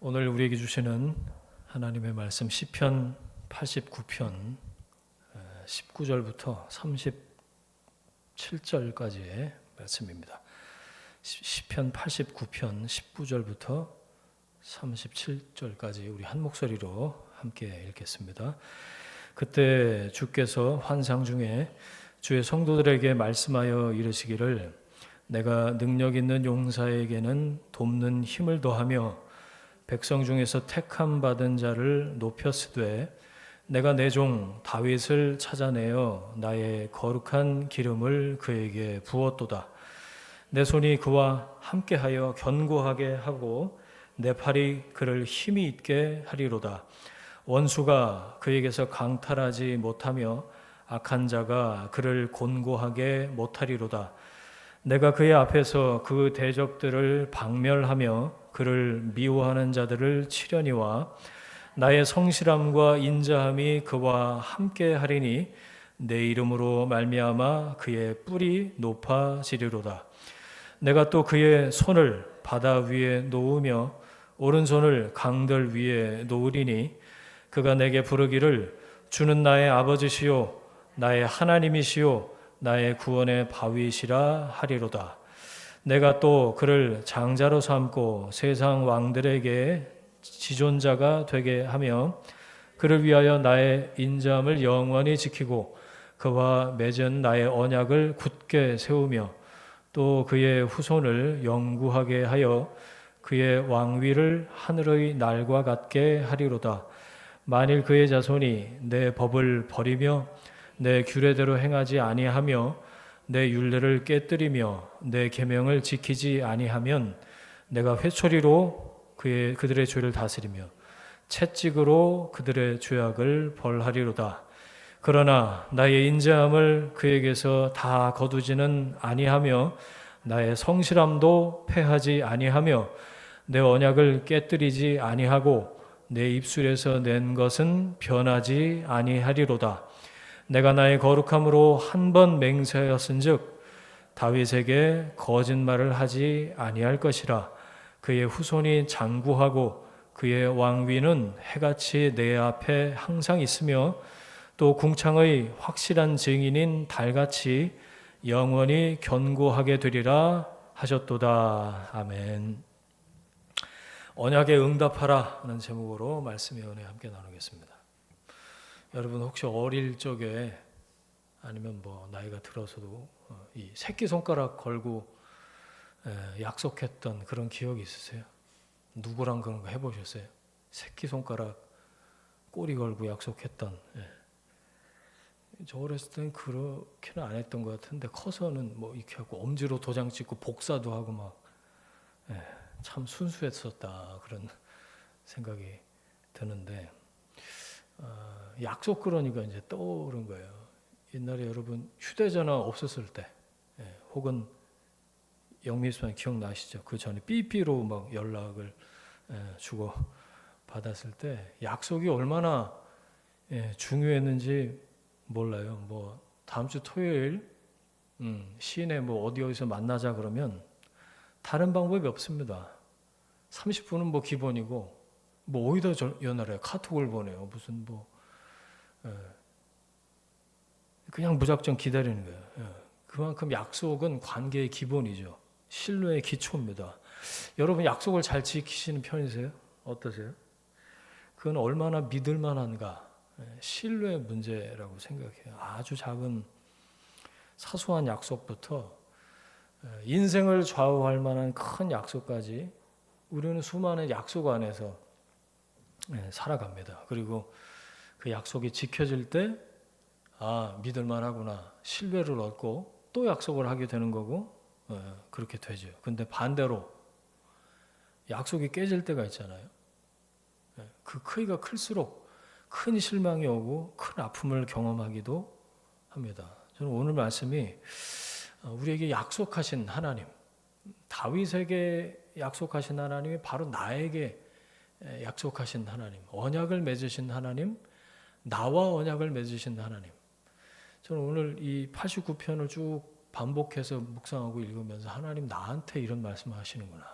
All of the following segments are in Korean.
오늘 우리에게 주시는 하나님의 말씀 시편 89편 19절부터 37절까지의 말씀입니다. 시편 89편 19절부터 37절까지 우리 한 목소리로 함께 읽겠습니다. 그때 주께서 환상 중에 주의 성도들에게 말씀하여 이르시기를 내가 능력 있는 용사에게는 돕는 힘을 더하며 백성 중에서 택함 받은 자를 높였으되 내가 내 종 다윗을 찾아내어 나의 거룩한 기름을 그에게 부었도다. 내 손이 그와 함께하여 견고하게 하고 내 팔이 그를 힘이 있게 하리로다. 원수가 그에게서 강탈하지 못하며 악한 자가 그를 곤고하게 못하리로다. 내가 그의 앞에서 그 대적들을 박멸하며 그를 미워하는 자들을 치려니와 나의 성실함과 인자함이 그와 함께 하리니 내 이름으로 말미암아 그의 뿔이 높아지리로다. 내가 또 그의 손을 바다 위에 놓으며 오른손을 강들 위에 놓으리니 그가 내게 부르기를 주는 나의 아버지시요 나의 하나님이시요 나의 구원의 바위시라 하리로다. 내가 또 그를 장자로 삼고 세상 왕들에게 지존자가 되게 하며 그를 위하여 나의 인자함을 영원히 지키고 그와 맺은 나의 언약을 굳게 세우며 또 그의 후손을 영구하게 하여 그의 왕위를 하늘의 날과 같게 하리로다. 만일 그의 자손이 내 법을 버리며 내 규례대로 행하지 아니하며 내 율례를 깨뜨리며 내 계명을 지키지 아니하면 내가 회초리로 그들의 죄를 다스리며 채찍으로 그들의 죄악을 벌하리로다. 그러나 나의 인자함을 그에게서 다 거두지는 아니하며 나의 성실함도 패하지 아니하며 내 언약을 깨뜨리지 아니하고 내 입술에서 낸 것은 변하지 아니하리로다. 내가 나의 거룩함으로 한 번 맹세하였은즉 다윗에게 거짓말을 하지 아니할 것이라. 그의 후손이 장구하고 그의 왕위는 해같이 내 앞에 항상 있으며 또 궁창의 확실한 증인인 달같이 영원히 견고하게 되리라 하셨도다. 아멘. 언약에 응답하라 하는 제목으로 말씀의 은혜 함께 나누겠습니다. 여러분 혹시 어릴 적에 아니면 나이가 들어서도 이 새끼손가락 걸고 약속했던 그런 기억이 있으세요? 누구랑 그런 거 해보셨어요? 새끼손가락 꼬리 걸고 약속했던. 저 어렸을 때는 그렇게는 안 했던 것 같은데 커서는 이렇게 하고 엄지로 도장 찍고 복사도 하고 참 순수했었다 그런 생각이 드는데 약속 그러니까 이제 떠오른 거예요. 옛날에 여러분 휴대전화 없었을 때 혹은 영미수만 기억나시죠? 그 전에 삐삐로 연락을 주고 받았을 때 약속이 얼마나 중요했는지 몰라요. 다음 주 토요일 시내 어디서 만나자 그러면 다른 방법이 없습니다. 30분은 기본이고 어디다 연락해요? 카톡을 보내요. 무슨 그냥 무작정 기다리는 거예요. 그만큼 약속은 관계의 기본이죠. 신뢰의 기초입니다. 여러분 약속을 잘 지키시는 편이세요? 어떠세요? 그건 얼마나 믿을 만한가? 신뢰의 문제라고 생각해요. 아주 작은 사소한 약속부터 인생을 좌우할 만한 큰 약속까지 우리는 수많은 약속 안에서 살아갑니다. 그리고 그 약속이 지켜질 때 믿을 만하구나 신뢰를 얻고 또 약속을 하게 되는 거고 그렇게 되죠. 근데 반대로 약속이 깨질 때가 있잖아요. 그 크기가 클수록 큰 실망이 오고 큰 아픔을 경험하기도 합니다. 저는 오늘 말씀이 우리에게 약속하신 하나님, 다윗에게 약속하신 하나님이 바로 나에게 약속하신 하나님, 언약을 맺으신 하나님, 나와 언약을 맺으신 하나님. 저는 오늘 이 89편을 쭉 반복해서 묵상하고 읽으면서 하나님 나한테 이런 말씀을 하시는구나.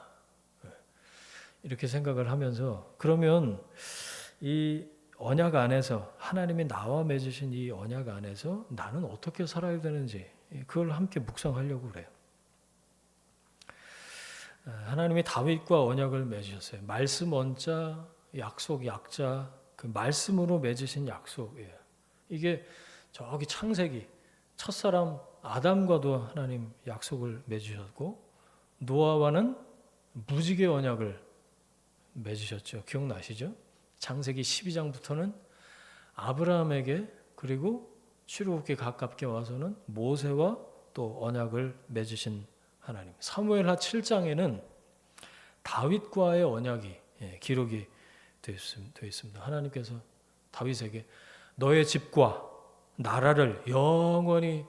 이렇게 생각을 하면서 그러면 이 언약 안에서 하나님이 나와 맺으신 이 언약 안에서 나는 어떻게 살아야 되는지 그걸 함께 묵상하려고 그래요. 하나님이 다윗과 언약을 맺으셨어요. 말씀 언자, 약속 약자, 그 말씀으로 맺으신 약속이에요. 이게 저기 창세기 첫사람 아담과도 하나님 약속을 맺으셨고 노아와는 무지개 언약을 맺으셨죠. 기억나시죠? 창세기 12장부터는 아브라함에게 그리고 출애굽기 가깝게 와서는 모세와 또 언약을 맺으신 하나님. 사무엘하 7장에는 다윗과의 언약이 기록이 되어 있습니다. 하나님께서 다윗에게 너의 집과 나라를 영원히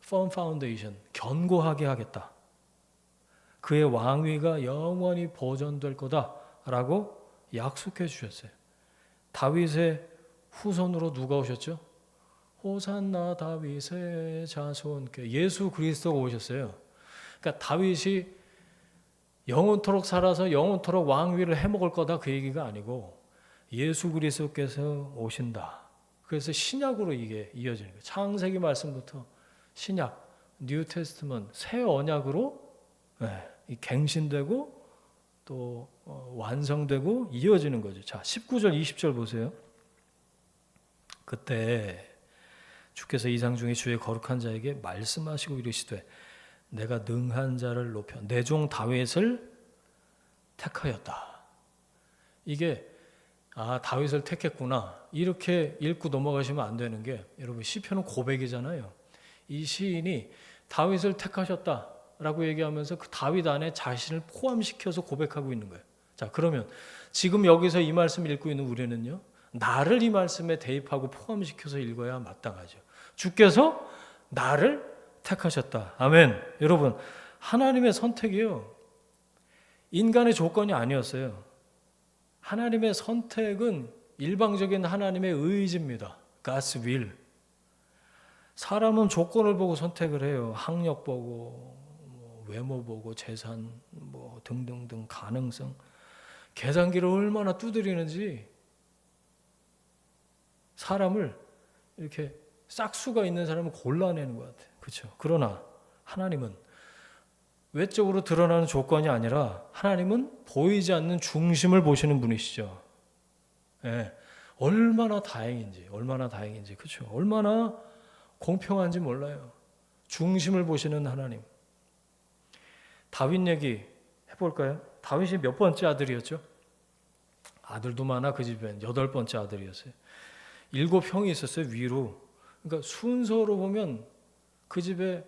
firm foundation, 견고하게 하겠다. 그의 왕위가 영원히 보존될 거다라고 약속해 주셨어요. 다윗의 후손으로 누가 오셨죠? 호산나 다윗의 자손, 예수 그리스도가 오셨어요. 그러니까 다윗이 영원토록 살아서 영원토록 왕위를 해먹을 거다 그 얘기가 아니고 예수 그리스도께서 오신다. 그래서 신약으로 이게 이어지는 거예요. 창세기 말씀부터 신약, 뉴 테스트먼트, 새 언약으로 갱신되고 또 완성되고 이어지는 거죠. 자, 19절 20절 보세요. 그때 주께서 이상 중에 주의 거룩한 자에게 말씀하시고 이르시되 내가 능한 자를 높여 내 종 다윗을 택하였다. 이게 다윗을 택했구나. 이렇게 읽고 넘어가시면 안 되는 게 여러분 시편은 고백이잖아요. 이 시인이 다윗을 택하셨다라고 얘기하면서 그 다윗 안에 자신을 포함시켜서 고백하고 있는 거예요. 자, 그러면 지금 여기서 이 말씀 읽고 있는 우리는요. 나를 이 말씀에 대입하고 포함시켜서 읽어야 마땅하죠. 주께서 나를 택하셨다. 아멘. 여러분, 하나님의 선택이요. 인간의 조건이 아니었어요. 하나님의 선택은 일방적인 하나님의 의지입니다. God's will. 사람은 조건을 보고 선택을 해요. 학력 보고, 외모 보고, 재산, 등등등 가능성. 계산기를 얼마나 두드리는지 사람을 이렇게 싹수가 있는 사람을 골라내는 것 같아요. 그렇죠? 그러나 하나님은 외적으로 드러나는 조건이 아니라 하나님은 보이지 않는 중심을 보시는 분이시죠. 얼마나 다행인지, 그렇죠? 얼마나 공평한지 몰라요. 중심을 보시는 하나님. 다윗 얘기 해볼까요? 다윗이 몇 번째 아들이었죠? 아들도 많아 그 집엔 8번째 아들이었어요. 7형이 있었어요, 위로. 그러니까 순서로 보면 그 집에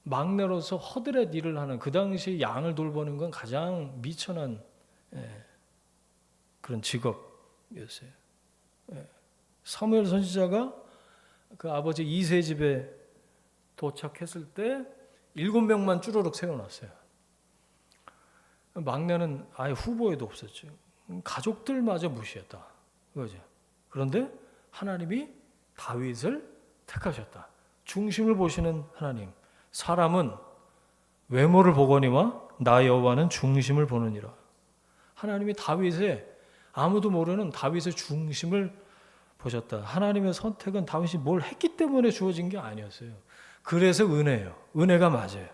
막내로서 허드렛 일을 하는, 그 당시 양을 돌보는 건 가장 미천한 그런 직업이었어요. 사무엘 선지자가 그 아버지 이세 집에 도착했을 때 7명만 쭈르륵 세워놨어요. 막내는 아예 후보에도 없었죠. 가족들마저 무시했다. 그거죠. 그런데 하나님이 다윗을 택하셨다. 중심을 보시는 하나님. 사람은 외모를 보거니와 나 여호와는 중심을 보느니라. 하나님이 다윗의 아무도 모르는 다윗의 중심을 보셨다. 하나님의 선택은 다윗이 뭘 했기 때문에 주어진 게 아니었어요. 그래서 은혜예요. 은혜가 맞아요.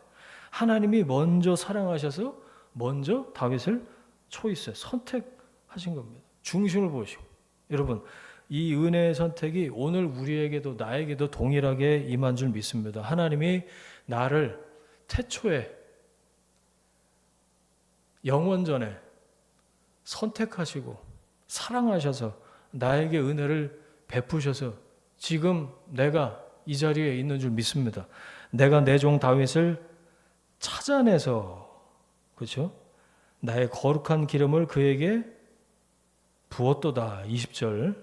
하나님이 먼저 사랑하셔서 먼저 다윗을 초이스해 선택하신 겁니다. 중심을 보시고. 여러분, 이 은혜의 선택이 오늘 우리에게도 나에게도 동일하게 임한 줄 믿습니다. 하나님이 나를 태초에 영원전에 선택하시고 사랑하셔서 나에게 은혜를 베푸셔서 지금 내가 이 자리에 있는 줄 믿습니다. 내가 내 종 다윗을 찾아내서, 그렇죠? 나의 거룩한 기름을 그에게 부었도다. 20절.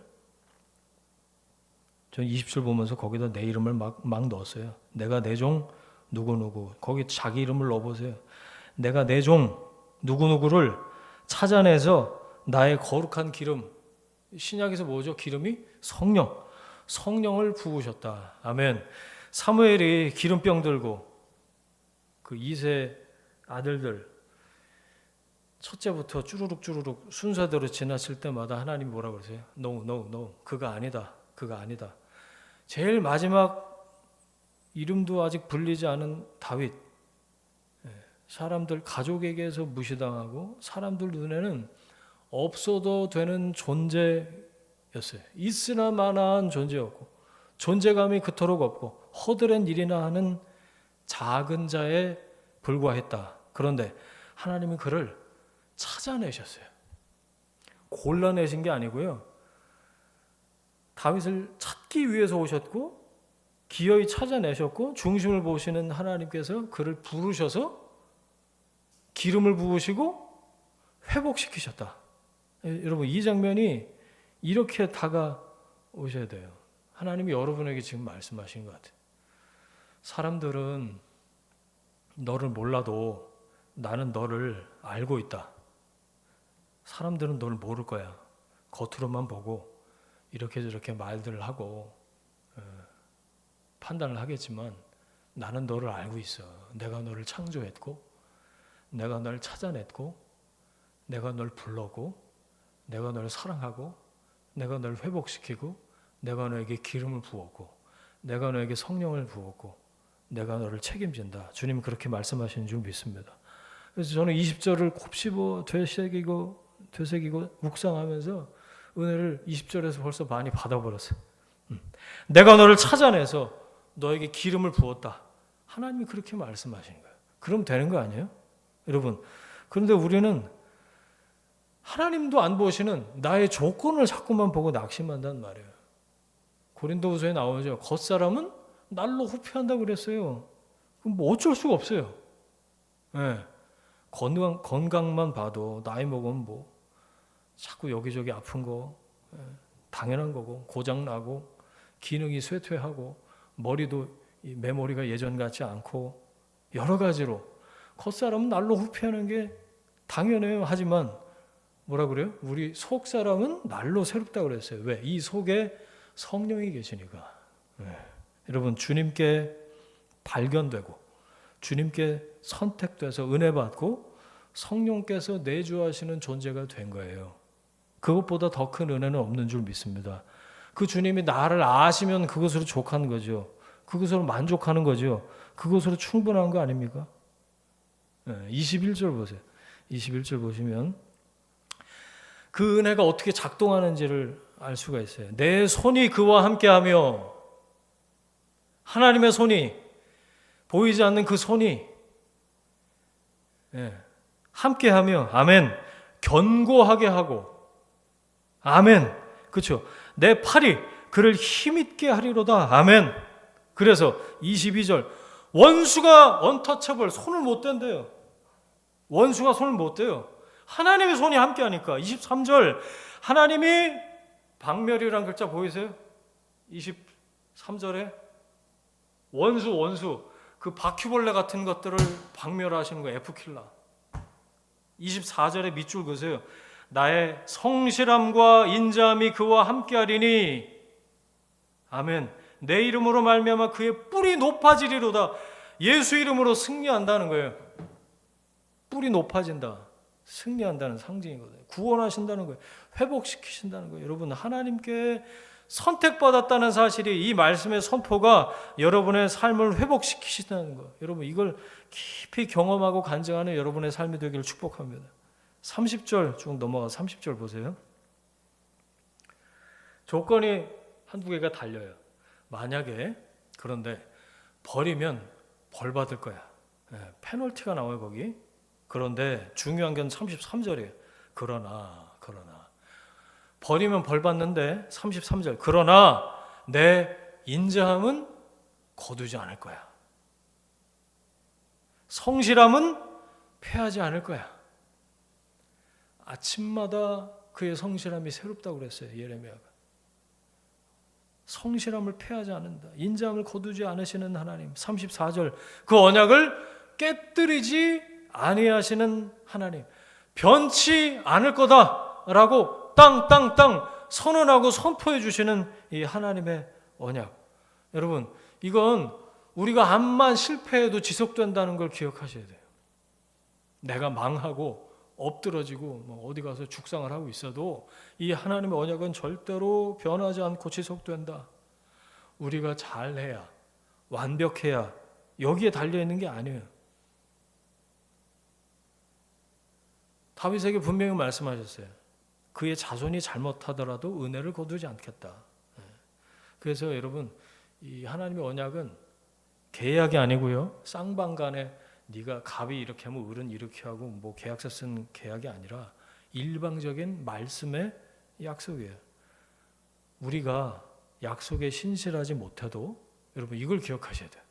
전 20절 보면서 거기다 내 이름을 막 넣었어요. 내가 내 종 누구누구. 거기 자기 이름을 넣어보세요. 내가 내 종 누구누구를 찾아내서 나의 거룩한 기름. 신약에서 뭐죠? 기름이 성령. 성령을 부으셨다. 아멘. 사무엘이 기름병 들고 그 2세 아들들 첫째부터 쭈루룩 순서대로 지나칠 때마다 하나님이 뭐라고 그러세요? No, no, no. 그거 아니다. 그거 아니다. 제일 마지막 이름도 아직 불리지 않은 다윗. 사람들 가족에게서 무시당하고 사람들 눈에는 없어도 되는 존재였어요. 있으나 마나한 존재였고 존재감이 그토록 없고 허드렛 일이나 하는 작은 자에 불과했다. 그런데 하나님은 그를 찾아내셨어요. 골라내신 게 아니고요. 다윗을 찾기 위해서 오셨고 기어이 찾아내셨고 중심을 보시는 하나님께서 그를 부르셔서 기름을 부으시고 회복시키셨다. 여러분 이 장면이 이렇게 다가오셔야 돼요. 하나님이 여러분에게 지금 말씀하시는 것 같아요. 사람들은 너를 몰라도 나는 너를 알고 있다. 사람들은 너를 모를 거야. 겉으로만 보고 이렇게 저렇게 말들을 하고 판단을 하겠지만 나는 너를 알고 있어. 내가 너를 창조했고 내가 널 찾아냈고 내가 널 불렀고 내가 널 사랑하고 내가 널 회복시키고 내가 너에게 기름을 부었고 내가 너에게 성령을 부었고 내가 너를 책임진다. 주님 그렇게 말씀하시는 줄 믿습니다. 그래서 저는 20절을 곱씹어 되새기고 묵상하면서 은혜를 20절에서 벌써 많이 받아버렸어요. 내가 너를 찾아내서 너에게 기름을 부었다. 하나님이 그렇게 말씀하시는 거예요. 그럼 되는 거 아니에요? 여러분, 그런데 우리는 하나님도 안 보시는 나의 조건을 자꾸만 보고 낙심한단 말이에요. 고린도후서에 나오죠. 겉사람은 날로 후퇴한다고 그랬어요. 그럼 뭐 어쩔 수가 없어요. 네. 건강만 봐도 나이 먹으면 뭐 자꾸 여기저기 아픈 거 당연한 거고 고장나고 기능이 쇠퇴하고 머리도 메모리가 예전 같지 않고 여러 가지로 겉사람은 날로 후퇴하는 게 당연해요. 하지만 뭐라 그래요? 우리 속사람은 날로 새롭다고 그랬어요. 왜? 이 속에 성령이 계시니까. 여러분 주님께 발견되고 주님께 선택돼서 은혜 받고 성령께서 내주하시는 존재가 된 거예요. 그것보다 더 큰 은혜는 없는 줄 믿습니다. 그 주님이 나를 아시면 그것으로 족한 거죠. 그것으로 만족하는 거죠. 그것으로 충분한 거 아닙니까? 21절 보세요. 21절 보시면 그 은혜가 어떻게 작동하는지를 알 수가 있어요. 내 손이 그와 함께하며 하나님의 손이 보이지 않는 그 손이 함께하며 아멘 견고하게 하고 아멘 그렇죠. 내 팔이 그를 힘있게 하리로다 아멘. 그래서 22절 원수가 언터처블 손을 못 댄대요. 원수가 손을 못 대요. 하나님의 손이 함께하니까. 23절 하나님이 박멸이라는 글자 보이세요? 23절에 원수 그 바퀴벌레 같은 것들을 박멸하시는 거예요. F킬러. 24절에 밑줄 그으세요. 나의 성실함과 인자함이 그와 함께하리니 아멘. 내 이름으로 말미암아 그의 뿔이 높아지리로다. 예수 이름으로 승리한다는 거예요. 뿔이 높아진다. 승리한다는 상징이거든요. 구원하신다는 거예요. 회복시키신다는 거예요. 여러분 하나님께 선택받았다는 사실이 이 말씀의 선포가 여러분의 삶을 회복시키신다는 거예요. 여러분 이걸 깊이 경험하고 간증하는 여러분의 삶이 되기를 축복합니다. 30절 쭉 넘어가 30절 보세요. 조건이 한두 개가 달려요. 만약에 그런데 버리면 벌 받을 거야. 페널티가 나와요 거기. 그런데 중요한 건 33절이에요. 그러나 버리면 벌 받는데 33절 그러나 내 인자함은 거두지 않을 거야. 성실함은 패하지 않을 거야. 아침마다 그의 성실함이 새롭다고 그랬어요. 예레미야가. 성실함을 패하지 않는다. 인자함을 거두지 않으시는 하나님. 34절 그 언약을 깨뜨리지 아니하시는 하나님. 변치 않을 거다라고 땅 선언하고 선포해 주시는 이 하나님의 언약. 여러분 이건 우리가 암만 실패해도 지속된다는 걸 기억하셔야 돼요. 내가 망하고 엎드러지고 뭐 어디 가서 죽상을 하고 있어도 이 하나님의 언약은 절대로 변하지 않고 지속된다. 우리가 잘해야, 완벽해야 여기에 달려있는 게 아니에요. 다윗에게 분명히 말씀하셨어요. 그의 자손이 잘못하더라도 은혜를 거두지 않겠다. 그래서 여러분, 이 하나님의 언약은 계약이 아니고요, 쌍방간에 네가 갑이 이렇게 하면 을은 이렇게 하고 뭐 계약서 쓴 계약이 아니라 일방적인 말씀의 약속이에요. 우리가 약속에 신실하지 못해도 여러분 이걸 기억하셔야 돼요.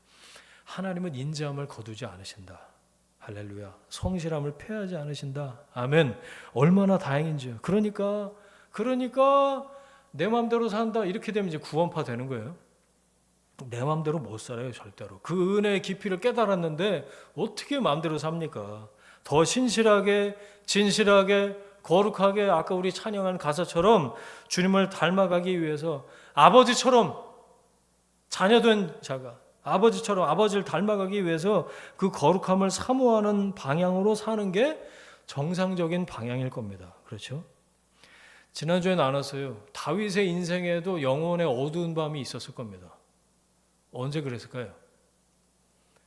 하나님은 인자함을 거두지 않으신다. 할렐루야. 성실함을 패하지 않으신다. 아멘. 얼마나 다행인지요. 그러니까 내 마음대로 산다 이렇게 되면 이제 구원파 되는 거예요. 내 마음대로 못 살아요, 절대로. 그 은혜의 깊이를 깨달았는데 어떻게 마음대로 삽니까? 더 신실하게, 진실하게, 거룩하게, 아까 우리 찬양한 가사처럼 주님을 닮아가기 위해서 아버지처럼, 자녀된 자가 아버지처럼 아버지를 닮아가기 위해서 그 거룩함을 사모하는 방향으로 사는 게 정상적인 방향일 겁니다. 그렇죠? 지난주에 나눴어요. 다윗의 인생에도 영혼의 어두운 밤이 있었을 겁니다. 언제 그랬을까요?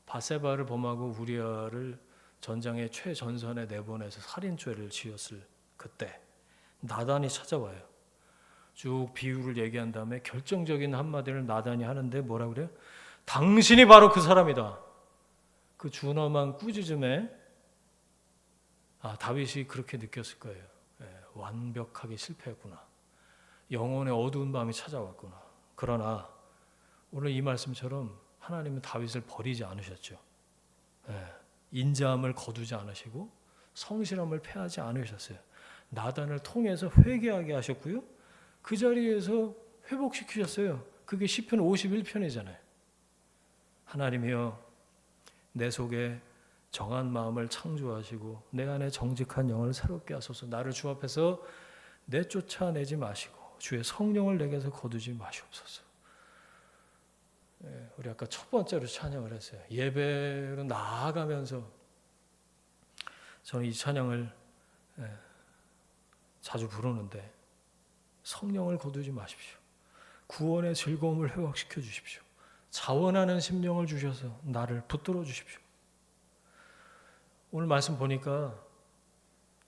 바세바를 범하고 우리아를 전장의 최전선에 내보내서 살인죄를 지었을 그때 나단이 찾아와요. 쭉 비유를 얘기한 다음에 결정적인 한마디를 나단이 하는데 뭐라 그래요? 당신이 바로 그 사람이다. 그 준엄한 꾸짖음에 다윗이 그렇게 느꼈을 거예요. 완벽하게 실패했구나. 영혼의 어두운 밤이 찾아왔구나. 그러나 오늘 이 말씀처럼 하나님은 다윗을 버리지 않으셨죠. 인자함을 거두지 않으시고 성실함을 패하지 않으셨어요. 나단을 통해서 회개하게 하셨고요. 그 자리에서 회복시키셨어요. 그게 시편 51편이잖아요. 하나님이여 내 속에 정한 마음을 창조하시고 내 안에 정직한 영을 새롭게 하소서. 나를 주 앞에서 내쫓아내지 마시고 주의 성령을 내게서 거두지 마시옵소서. 우리 아까 첫 번째로 찬양을 했어요. 예배로 나아가면서 저는 이 찬양을 자주 부르는데 성령을 거두지 마십시오. 구원의 즐거움을 회복시켜 주십시오. 자원하는 심령을 주셔서 나를 붙들어 주십시오. 오늘 말씀 보니까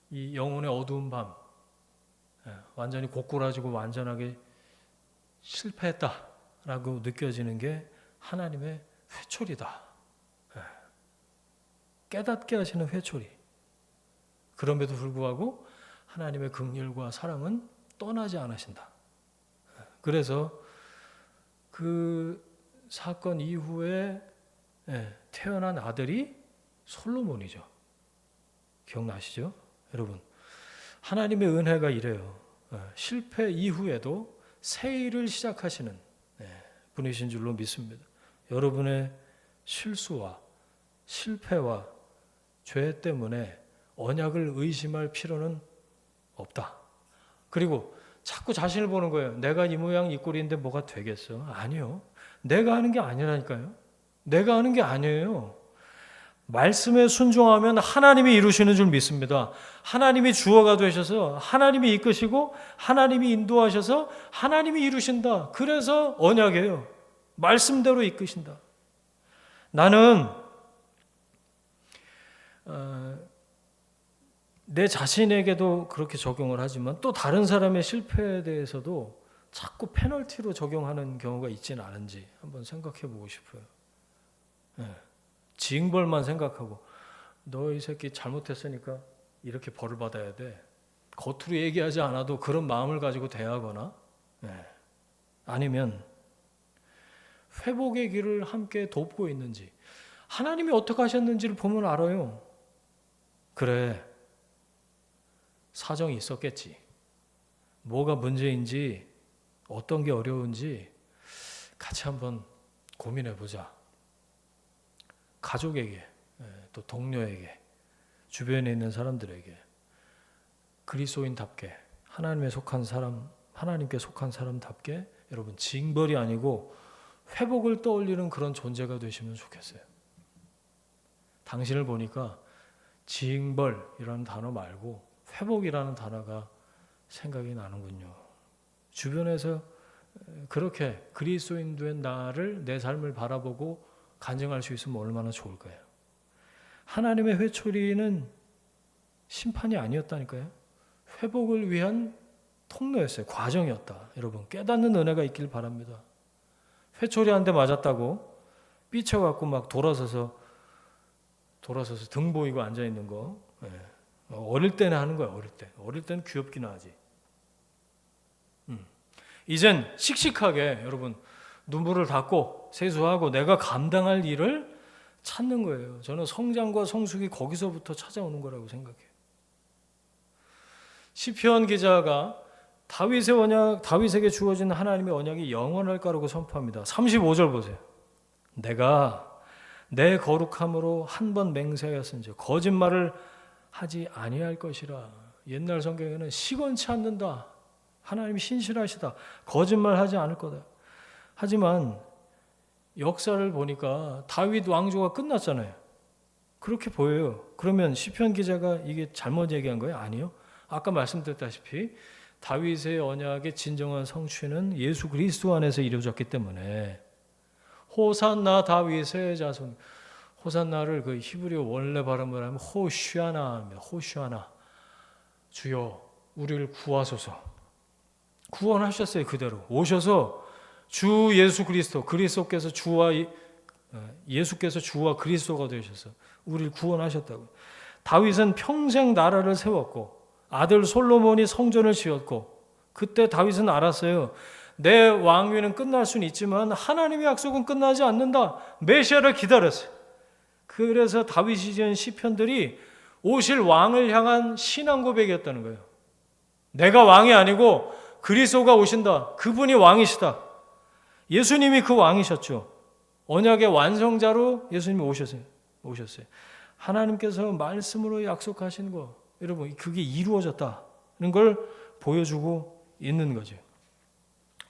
이 영혼의 어두운 밤, 완전히 고꾸라지고 완전하게 실패했다라고 느껴지는 게 하나님의 회초리다. 깨닫게 하시는 회초리. 그럼에도 불구하고 하나님의 긍휼과 사랑은 떠나지 않으신다. 그래서 그 사건 이후에 태어난 아들이 솔로몬이죠. 기억나시죠? 여러분, 하나님의 은혜가 이래요. 실패 이후에도 새 일을 시작하시는 분이신 줄로 믿습니다. 여러분의 실수와 실패와 죄 때문에 언약을 의심할 필요는 없다. 그리고 자꾸 자신을 보는 거예요. 내가 이 모양 이 꼴인데 뭐가 되겠어? 아니요. 내가 하는 게 아니라니까요. 내가 하는 게 아니에요. 말씀에 순종하면 하나님이 이루시는 줄 믿습니다. 하나님이 주어가 되셔서 하나님이 이끄시고 하나님이 인도하셔서 하나님이 이루신다. 그래서 언약이에요. 말씀대로 이끄신다. 나는 내 자신에게도 그렇게 적용을 하지만 또 다른 사람의 실패에 대해서도 자꾸 페널티로 적용하는 경우가 있지는 않은지 한번 생각해 보고 싶어요. 징벌만 생각하고 너 이 새끼 잘못했으니까 이렇게 벌을 받아야 돼. 겉으로 얘기하지 않아도 그런 마음을 가지고 대하거나 아니면 회복의 길을 함께 돕고 있는지 하나님이 어떻게 하셨는지를 보면 알아요. 그래, 사정이 있었겠지. 뭐가 문제인지 어떤 게 어려운지 같이 한번 고민해 보자. 가족에게 또 동료에게 주변에 있는 사람들에게 그리스도인답게 하나님께 속한 사람답게 여러분 징벌이 아니고 회복을 떠올리는 그런 존재가 되시면 좋겠어요. 당신을 보니까 징벌이라는 단어 말고 회복이라는 단어가 생각이 나는군요. 주변에서 그렇게 그리스도인 된 나를 내 삶을 바라보고 간증할 수 있으면 얼마나 좋을까요? 하나님의 회초리는 심판이 아니었다니까요. 회복을 위한 통로였어요. 과정이었다. 여러분 깨닫는 은혜가 있길 바랍니다. 회초리 한 대 맞았다고 삐쳐갖고 막 돌아서서 등 보이고 앉아있는 거. 어릴 때는 하는 거야. 어릴 때는 귀엽기는 하지. 이젠 씩씩하게 여러분 눈물을 닦고 세수하고 내가 감당할 일을 찾는 거예요. 저는 성장과 성숙이 거기서부터 찾아오는 거라고 생각해요. 시편 기자가 다윗에게 주어진 하나님의 언약이 영원할 거라고 선포합니다. 35절 보세요. 내가 내 거룩함으로 한 번 맹세하였은즉 거짓말을 하지 아니할 것이라. 옛날 성경에는 시건치 않는다. 하나님이 신실하시다. 거짓말하지 않을 거다. 하지만 역사를 보니까 다윗 왕조가 끝났잖아요. 그렇게 보여요. 그러면 시편 기자가 이게 잘못 얘기한 거예요? 아니요. 아까 말씀드렸다시피 다윗의 언약의 진정한 성취는 예수 그리스도 안에서 이루어졌기 때문에 호산나 다윗의 자손. 호산나를 그 히브리어 원래 발음을 하면 호슈아나입니다. 호슈아나. 주여 우리를 구하소서. 구원하셨어요. 그대로 오셔서 주 예수 그리스도, 예수께서 주와 그리스도가 되셔서 우리를 구원하셨다고. 다윗은 평생 나라를 세웠고 아들 솔로몬이 성전을 지었고, 그때 다윗은 알았어요. 내 왕위는 끝날 수는 있지만 하나님의 약속은 끝나지 않는다. 메시아를 기다렸어요. 그래서 다윗이 지은 시편들이 오실 왕을 향한 신앙 고백이었다는 거예요. 내가 왕이 아니고 그리스도가 오신다. 그분이 왕이시다. 예수님이 그 왕이셨죠. 언약의 완성자로 예수님이 오셨어요. 하나님께서 말씀으로 약속하신 거, 여러분 그게 이루어졌다는 걸 보여주고 있는 거죠.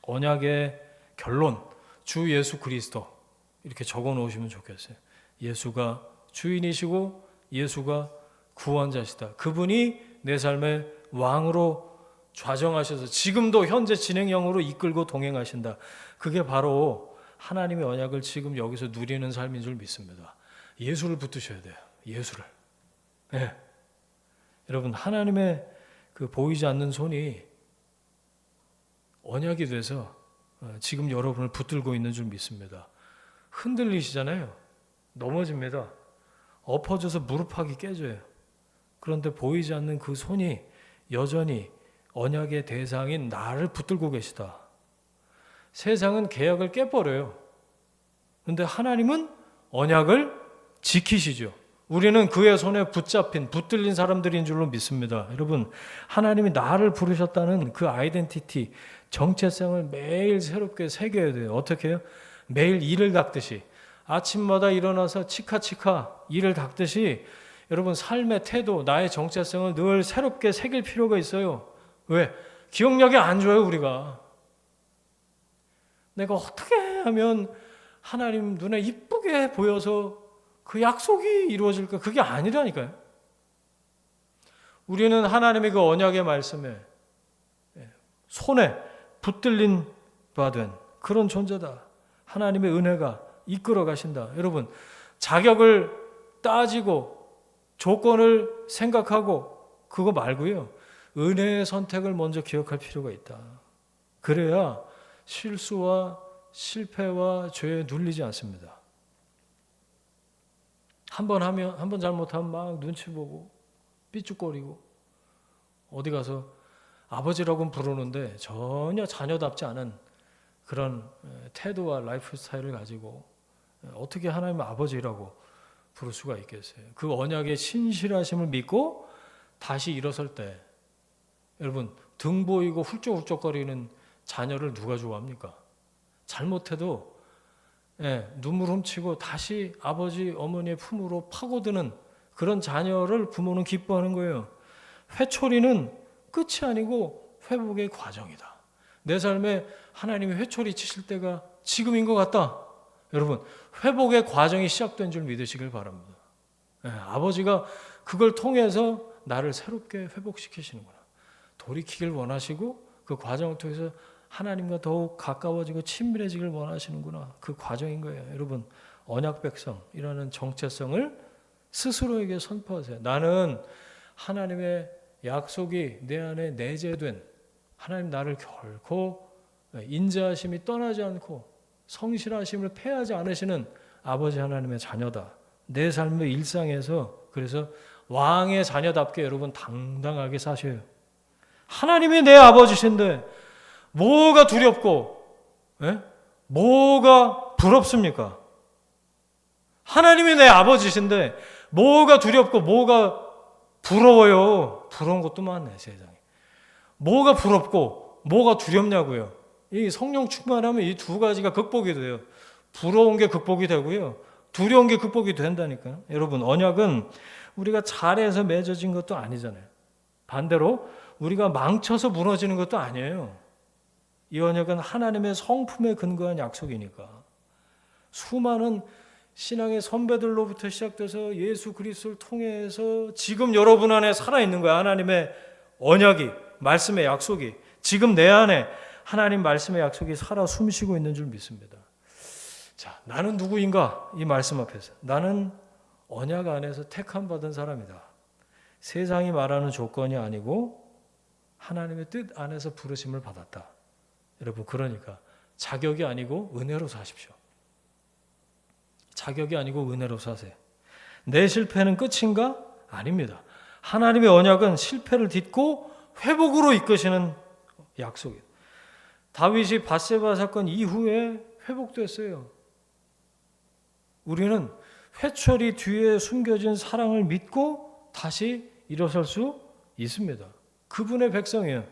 언약의 결론, 주 예수 그리스도 이렇게 적어 놓으시면 좋겠어요. 예수가 주인이시고 예수가 구원자시다. 그분이 내 삶의 왕으로 좌정하셔서 지금도 현재 진행형으로 이끌고 동행하신다. 그게 바로 하나님의 언약을 지금 여기서 누리는 삶인 줄 믿습니다. 예수를 붙드셔야 돼요. 예수를. 네. 여러분 하나님의 그 보이지 않는 손이 언약이 돼서 지금 여러분을 붙들고 있는 줄 믿습니다. 흔들리시잖아요. 넘어집니다. 엎어져서 무릎팍이 깨져요. 그런데 보이지 않는 그 손이 여전히 언약의 대상인 나를 붙들고 계시다. 세상은 계약을 깨버려요. 그런데 하나님은 언약을 지키시죠. 우리는 그의 손에 붙들린 사람들인 줄로 믿습니다. 여러분, 하나님이 나를 부르셨다는 그 아이덴티티, 정체성을 매일 새롭게 새겨야 돼요. 어떻게 해요? 매일 이를 닦듯이, 아침마다 일어나서 치카치카 이를 닦듯이 여러분 삶의 태도, 나의 정체성을 늘 새롭게 새길 필요가 있어요. 왜? 기억력이 안 좋아요, 우리가. 내가 어떻게 하면 하나님 눈에 이쁘게 보여서 그 약속이 이루어질까? 그게 아니라니까요. 우리는 하나님의 그 언약의 말씀에 손에 붙들린 바 된 그런 존재다. 하나님의 은혜가 이끌어 가신다. 여러분, 자격을 따지고 조건을 생각하고 그거 말고요. 은혜의 선택을 먼저 기억할 필요가 있다. 그래야 실수와 실패와 죄에 눌리지 않습니다. 한 번 잘못하면 막 눈치 보고 삐죽거리고 어디 가서 아버지라고는 부르는데 전혀 자녀답지 않은 그런 태도와 라이프 스타일을 가지고 어떻게 하나님의 아버지라고 부를 수가 있겠어요. 그 언약의 신실하심을 믿고 다시 일어설 때 여러분 등 보이고 훌쩍훌쩍거리는 자녀를 누가 좋아합니까? 잘못해도 눈물 훔치고 다시 아버지 어머니의 품으로 파고드는 그런 자녀를 부모는 기뻐하는 거예요. 회초리는 끝이 아니고 회복의 과정이다. 내 삶에 하나님이 회초리 치실 때가 지금인 것 같다. 여러분 회복의 과정이 시작된 줄 믿으시길 바랍니다. 아버지가 그걸 통해서 나를 새롭게 회복시키시는구나. 돌이키길 원하시고 그 과정을 통해서 하나님과 더욱 가까워지고 친밀해지길 원하시는구나. 그 과정인 거예요. 여러분, 언약 백성이라는 정체성을 스스로에게 선포하세요. 나는 하나님의 약속이 내 안에 내재된, 하나님 나를 결코 인자하심이 떠나지 않고 성실하심을 패하지 않으시는 아버지 하나님의 자녀다. 내 삶의 일상에서 그래서 왕의 자녀답게 여러분 당당하게 사셔요. 하나님이 내 아버지신데 뭐가 두렵고 뭐가 부럽습니까? 하나님이 내 아버지신데 뭐가 두렵고 뭐가 부러워요? 부러운 것도 많네, 세상에. 뭐가 부럽고 뭐가 두렵냐고요. 이 성령 충만하면 이 두 가지가 극복이 돼요. 부러운 게 극복이 되고요. 두려운 게 극복이 된다니까요. 여러분, 언약은 우리가 잘해서 맺어진 것도 아니잖아요. 반대로 우리가 망쳐서 무너지는 것도 아니에요. 이 언약은 하나님의 성품에 근거한 약속이니까. 수많은 신앙의 선배들로부터 시작돼서 예수 그리스도를 통해서 지금 여러분 안에 살아있는 거야. 하나님의 언약이, 말씀의 약속이. 지금 내 안에 하나님 말씀의 약속이 살아 숨쉬고 있는 줄 믿습니다. 자, 나는 누구인가? 이 말씀 앞에서. 나는 언약 안에서 택함 받은 사람이다. 세상이 말하는 조건이 아니고 하나님의 뜻 안에서 부르심을 받았다. 여러분, 그러니까 자격이 아니고 은혜로 사십시오. 자격이 아니고 은혜로 사세요. 내 실패는 끝인가? 아닙니다. 하나님의 언약은 실패를 딛고 회복으로 이끄시는 약속이에요. 다윗이 밧세바 사건 이후에 회복됐어요. 우리는 회초리 뒤에 숨겨진 사랑을 믿고 다시 일어설 수 있습니다. 그분의 백성이에요.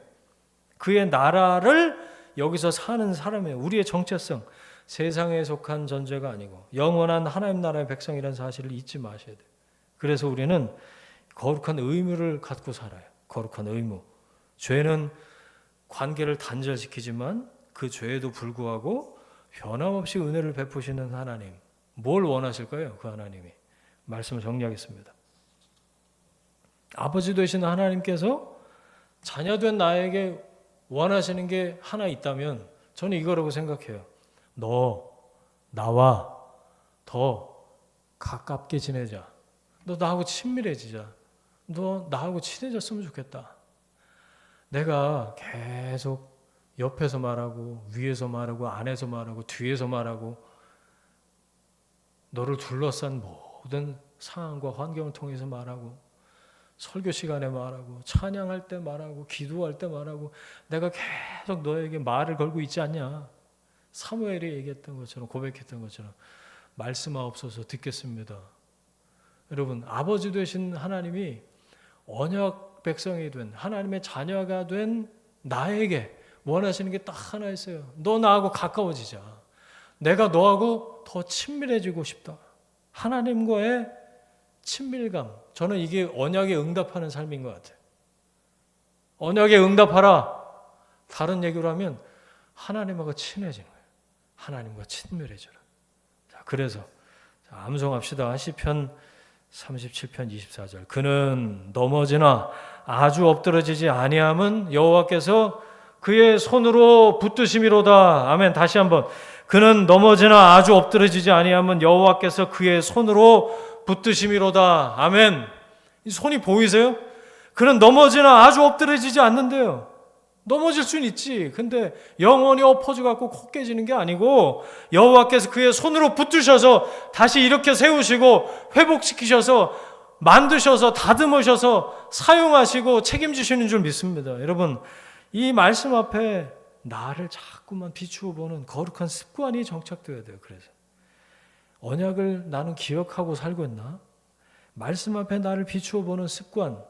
그의 나라를 여기서 사는 사람이에요. 우리의 정체성, 세상에 속한 존재가 아니고 영원한 하나님 나라의 백성이라는 사실을 잊지 마셔야 돼요. 그래서 우리는 거룩한 의무를 갖고 살아요. 거룩한 의무. 죄는 관계를 단절시키지만 그 죄에도 불구하고 변함없이 은혜를 베푸시는 하나님. 뭘 원하실까요? 그 하나님이. 말씀을 정리하겠습니다. 아버지 되신 하나님께서 자녀된 나에게 원하시는 게 하나 있다면 저는 이거라고 생각해요. 너 나와 더 가깝게 지내자. 너 나하고 친밀해지자. 너 나하고 친해졌으면 좋겠다. 내가 계속 옆에서 말하고 위에서 말하고 안에서 말하고 뒤에서 말하고 너를 둘러싼 모든 상황과 환경을 통해서 말하고 설교 시간에 말하고 찬양할 때 말하고 기도할 때 말하고 내가 계속 너에게 말을 걸고 있지 않냐. 사무엘이 얘기했던 것처럼 고백했던 것처럼 말씀하옵소서 듣겠습니다. 여러분, 아버지 되신 하나님이 언약 백성이 된 하나님의 자녀가 된 나에게 원하시는 게 딱 하나 있어요. 너 나하고 가까워지자. 내가 너하고 더 친밀해지고 싶다. 하나님과의 친밀감. 저는 이게 언약에 응답하는 삶인 것 같아요. 언약에 응답하라. 다른 얘기로 하면 하나님하고 친해지는 거예요. 하나님과 친밀해져라. 자, 그래서 암송합시다. 시편 37편 24절. 그는 넘어지나 아주 엎드러지지 아니함은 여호와께서 그의 손으로 붙드심이로다. 아멘. 다시 한번. 그는 넘어지나 아주 엎드러지지 아니함은 여호와께서 그의 손으로 붙드심이로다. 아멘. 이 손이 보이세요? 그는 넘어지나 아주 엎드러지지 않는데요. 넘어질 수는 있지. 근데 영원히 엎어져 갖고 코 깨지는 게 아니고 여호와께서 그의 손으로 붙드셔서 다시 일으켜 세우시고 회복시키셔서 만드셔서 다듬으셔서 사용하시고 책임지시는 줄 믿습니다. 여러분, 이 말씀 앞에 나를 자꾸만 비추어 보는 거룩한 습관이 정착되어야 돼요. 그래서 언약을 나는 기억하고 살고 있나? 말씀 앞에 나를 비추어 보는 습관.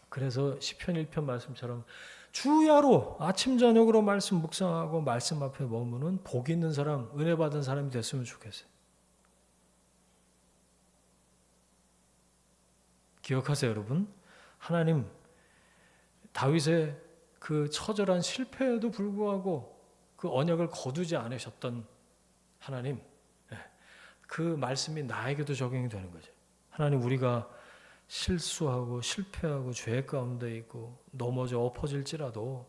그래서 시편 1편 말씀처럼 주야로 아침 저녁으로 말씀 묵상하고 말씀 앞에 머무는 복 있는 사람, 은혜 받은 사람이 됐으면 좋겠어요. 기억하세요, 여러분. 하나님 다윗의 그 처절한 실패에도 불구하고 그 언약을 거두지 않으셨던 하나님, 그 말씀이 나에게도 적용이 되는 거죠. 하나님, 우리가 실수하고 실패하고 죄 가운데 있고 넘어져 엎어질지라도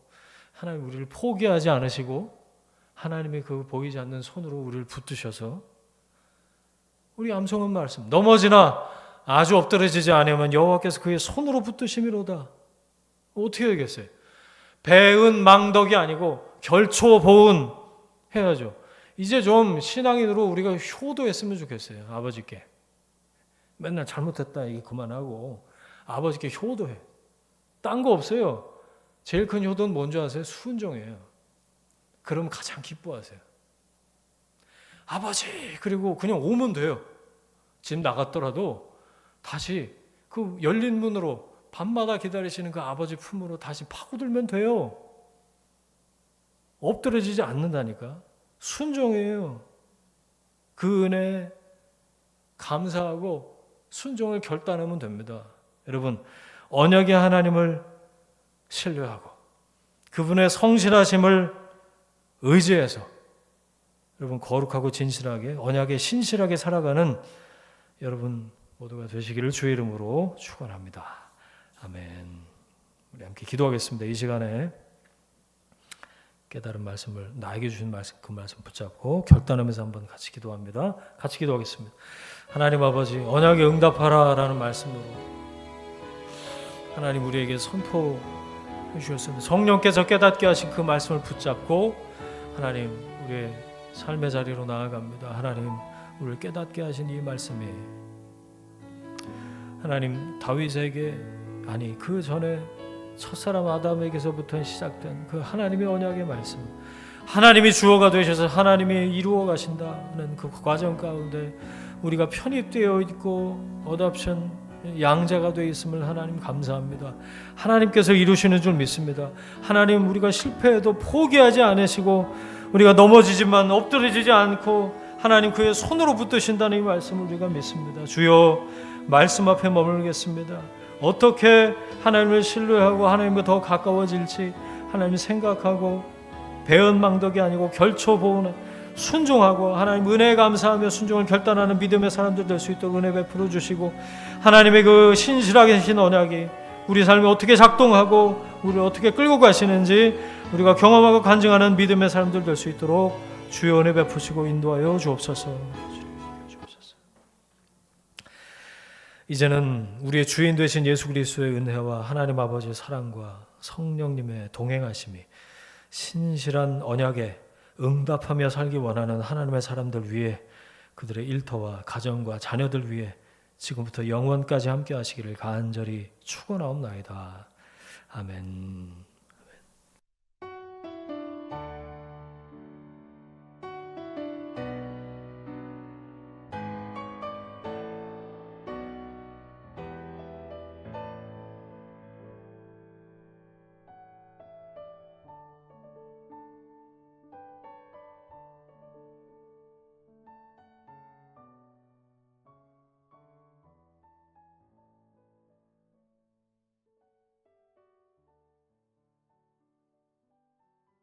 하나님 우리를 포기하지 않으시고 하나님의 그 보이지 않는 손으로 우리를 붙드셔서 우리 암송한 말씀, 넘어지나 아주 엎드러지지 않으면 여호와께서 그의 손으로 붙드심이로다. 어떻게 하겠어요? 배은 망덕이 아니고 결초보은 해야죠. 이제 좀 신앙인으로 우리가 효도했으면 좋겠어요. 아버지께 맨날 잘못했다 이게 그만하고 아버지께 효도해. 딴 거 없어요. 제일 큰 효도는 뭔지 아세요? 순종이에요. 그럼 가장 기뻐하세요. 아버지, 그리고 그냥 오면 돼요. 집 나갔더라도 다시 그 열린 문으로 밤마다 기다리시는 그 아버지 품으로 다시 파고들면 돼요. 엎드려지지 않는다니까. 순종이에요. 그 은혜에 감사하고 순종을 결단하면 됩니다. 여러분, 언약의 하나님을 신뢰하고 그분의 성실하심을 의지해서 여러분 거룩하고 진실하게 언약에 신실하게 살아가는 여러분 모두가 되시기를 주의 이름으로 축원합니다. 아멘. 우리 함께 기도하겠습니다. 이 시간에 깨달은 말씀을 나에게 주신 말씀 그 말씀 붙잡고 결단하면서 한번 같이 기도합니다. 같이 기도하겠습니다. 하나님 아버지, 언약에 응답하라라는 말씀으로 하나님 우리에게 선포해 주셨습니다. 성령께서 깨닫게 하신 그 말씀을 붙잡고 하나님 우리의 삶의 자리로 나아갑니다. 하나님 우리를 깨닫게 하신 이 말씀이 하나님 다윗에게 아니 그 전에 첫사람 아담에게서부터 시작된 그 하나님의 언약의 말씀, 하나님이 주어가 되셔서 하나님이 이루어 가신다는 그 과정 가운데 우리가 편입되어 있고 어답션 양자가 되어 있음을 하나님 감사합니다. 하나님께서 이루시는 줄 믿습니다. 하나님 우리가 실패해도 포기하지 않으시고 우리가 넘어지지만 엎드려지지 않고 하나님 그의 손으로 붙드신다는 이 말씀을 우리가 믿습니다. 주여 말씀 앞에 머물겠습니다. 어떻게 하나님을 신뢰하고 하나님과 더 가까워질지 하나님을 생각하고 배은망덕이 아니고 결초보은 순종하고 하나님 은혜에 감사하며 순종을 결단하는 믿음의 사람들 될 수 있도록 은혜 베풀어 주시고 하나님의 그 신실하게 하신 언약이 우리 삶에 어떻게 작동하고 우리를 어떻게 끌고 가시는지 우리가 경험하고 간증하는 믿음의 사람들 될 수 있도록 주여 은혜 베푸시고 인도하여 주옵소서. 이제는 우리의 주인 되신 예수 그리스도의 은혜와 하나님 아버지의 사랑과 성령님의 동행하심이 신실한 언약에 응답하며 살기 원하는 하나님의 사람들 위해 그들의 일터와 가정과 자녀들 위해 지금부터 영원까지 함께 하시기를 간절히 축원하옵나이다. 아멘.